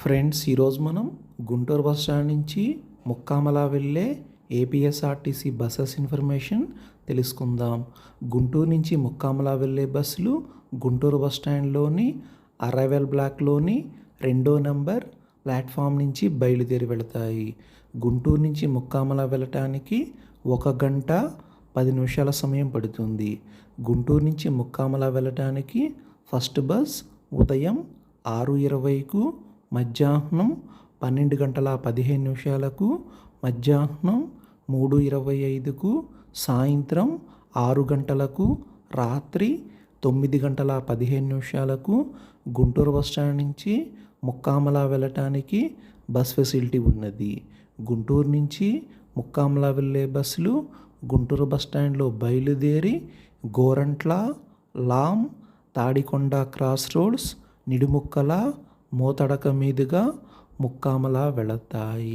Friends, ఈరోజు మనం Guntur bus stand నుంచి ముక్కామల వెళ్ళే ఏపీఎస్ఆర్టీసీ బస్సెస్ ఇన్ఫర్మేషన్ తెలుసుకుందాం. గుంటూరు నుంచి ముక్కామల వెళ్ళే బస్సులు గుంటూరు బస్ స్టాండ్లోని అరైవల్ బ్లాక్లోని 2వ నెంబర్ ప్లాట్ఫామ్ నుంచి బయలుదేరి వెళతాయి. గుంటూరు నుంచి ముక్కామల వెళ్ళటానికి 1 గంట 10 నిమిషాల సమయం పడుతుంది. గుంటూరు నుంచి ముక్కామల వెళ్ళటానికి ఫస్ట్ బస్ ఉదయం 6:20కు, మధ్యాహ్నం 12:15, మధ్యాహ్నం 3:25, సాయంత్రం 6 గంటలకు, రాత్రి 9:15 గుంటూరు బస్ స్టాండ్ నుంచి ముక్కామల వెళ్ళటానికి బస్ ఫెసిలిటీ ఉన్నది. గుంటూరు నుంచి ముక్కామల వెళ్ళే బస్సులు గుంటూరు బస్ స్టాండ్లో బయలుదేరి గోరంట్ల, లాం, తాడికొండ క్రాస్ రోడ్స్, నిడుముక్కల, మోతడక మీదుగా ముక్కామల వెళతాయి.